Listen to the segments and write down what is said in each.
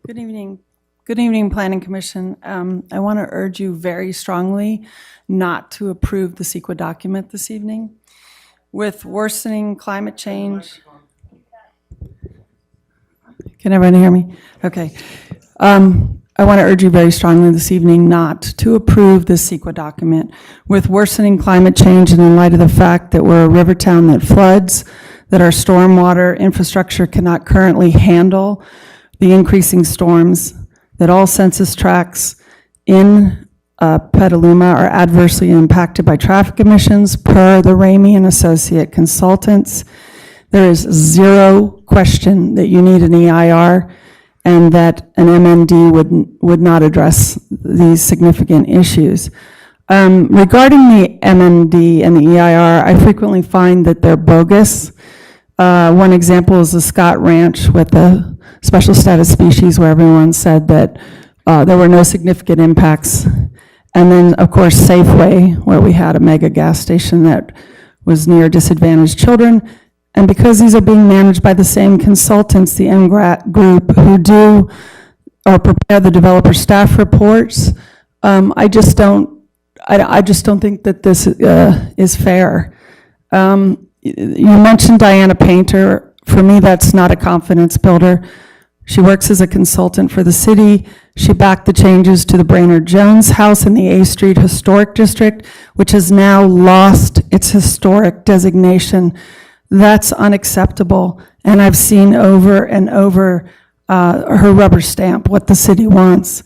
Good evening. Good evening, Planning Commission. I want to urge you very strongly not to approve the CEQA document this evening. With worsening climate change. Can everyone hear me? Okay. I want to urge you very strongly this evening not to approve the CEQA document. With worsening climate change and in light of the fact that we're a river town that floods, that our stormwater infrastructure cannot currently handle the increasing storms, that all census tracts in Petaluma are adversely impacted by traffic emissions per the Ramey and Associate consultants. There is zero question that you need an EIR and that an MND would not address these significant issues. Regarding the MND and the EIR, I frequently find that they're bogus. One example is the Scott Ranch with the special status species where everyone said that there were no significant impacts. And then, of course, Safeway, where we had a mega gas station that was near disadvantaged children. And because these are being managed by the same consultants, the MGRAT group, who do or prepare the developer staff reports, I just don't think that this is fair. You mentioned Diana Painter. For me, that's not a confidence builder. She works as a consultant for the city. She backed the changes to the Brainerd Jones house in the A Street Historic District, which has now lost its historic designation. That's unacceptable. And I've seen over and over her rubber stamp what the city wants.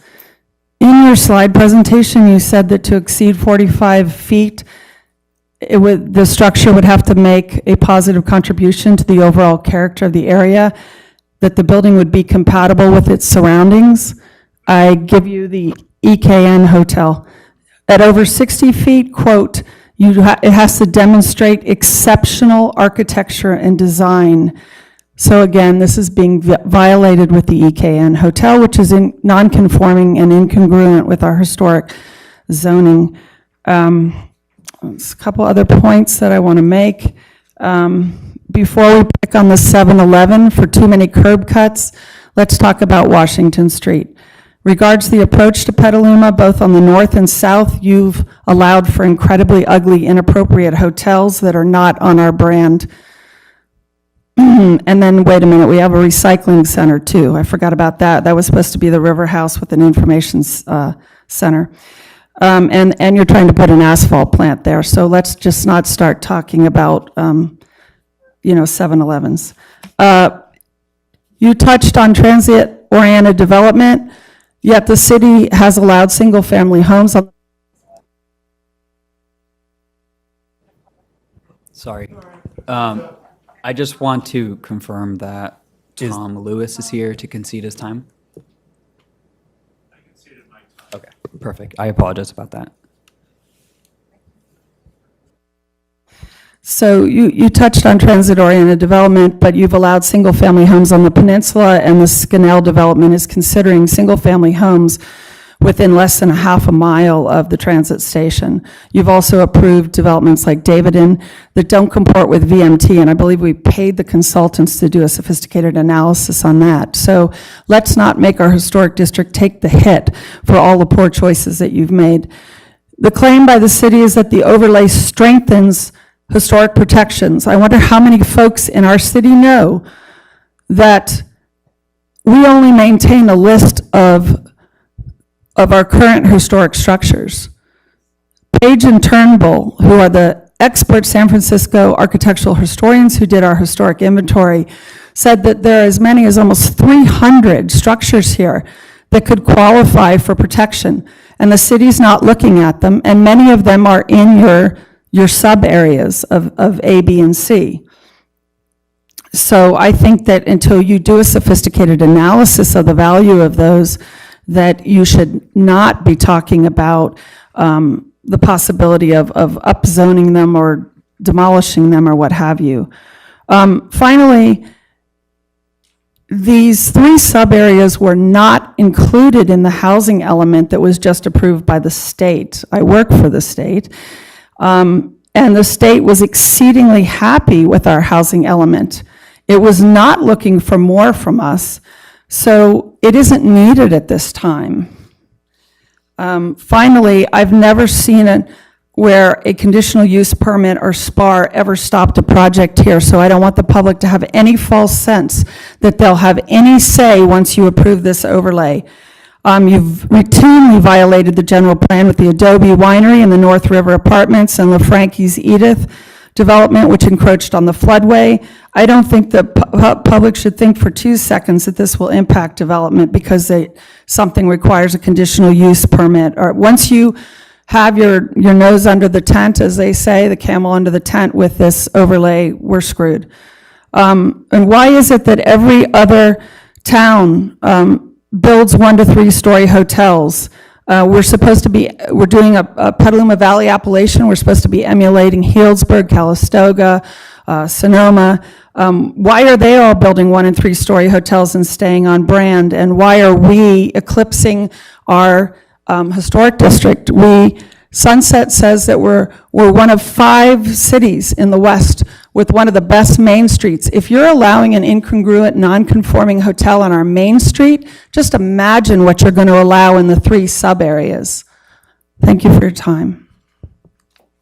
In your slide presentation, you said that to exceed 45 feet, the structure would have to make a positive contribution to the overall character of the area, that the building would be compatible with its surroundings. I give you the EKN Hotel. At over 60 feet, quote, it has to demonstrate exceptional architecture and design. So again, this is being violated with the EKN Hotel, which is non-conforming and incongruent with our historic zoning. There's a couple other points that I want to make. Before we pick on the 7-Eleven for too many curb cuts, let's talk about Washington Street. Regards the approach to Petaluma, both on the north and south, you've allowed for incredibly ugly, inappropriate hotels that are not on our brand. And then, wait a minute, we have a recycling center too. I forgot about that. That was supposed to be the River House with an information center. And you're trying to put an asphalt plant there. So let's just not start talking about 7-Elevens. You touched on transit-oriented development, yet the city has allowed single-family homes. Sorry. I just want to confirm that Tom Lewis is here to concede his time. I conceded my time. Okay, perfect. I apologize about that. So you touched on transit-oriented development, but you've allowed single-family homes on the peninsula, and the Scanell development is considering single-family homes within less than a half a mile of the transit station. You've also approved developments like Davidin that don't comport with VMT, and I believe we paid the consultants to do a sophisticated analysis on that. So let's not make our historic district take the hit for all the poor choices that you've made. The claim by the city is that the overlay strengthens historic protections. I wonder how many folks in our city know that we only maintain a list of our current historic structures. Page and Turnbull, who are the expert San Francisco architectural historians who did our historic inventory, said that there are as many as almost 300 structures here that could qualify for protection, and the city's not looking at them, and many of them are in your sub areas of A, B, and C. So I think that until you do a sophisticated analysis of the value of those, that you should not be talking about the possibility of upzoning them or demolishing them or what have you. Finally, these 3 sub areas were not included in the housing element that was just approved by the state. I work for the state. And the state was exceedingly happy with our housing element. It was not looking for more from us. So it isn't needed at this time. Finally, I've never seen it where a conditional use permit or SPAR ever stopped a project here, so I don't want the public to have any false sense that they'll have any say once you approve this overlay. You've routinely violated the general plan with the Adobe Winery and the North River Apartments and LaFrankie's Edith development, which encroached on the floodway. I don't think the public should think for 2 seconds that this will impact development because something requires a conditional use permit. Or once you have your nose under the tent, as they say, the camel under the tent with this overlay, we're screwed. And why is it that every other town builds 1 to 3 story hotels? We're doing a Petaluma Valley Appellation. We're supposed to be emulating Healdsburg, Calistoga, Sonoma. Why are they all building 1 and 3 story hotels and staying on brand? And why are we eclipsing our historic district? Sunset says that we're one of 5 cities in the West with one of the best main streets. If you're allowing an incongruent, non-conforming hotel on our main street, just imagine what you're going to allow in the 3 sub-areas. Thank you for your time.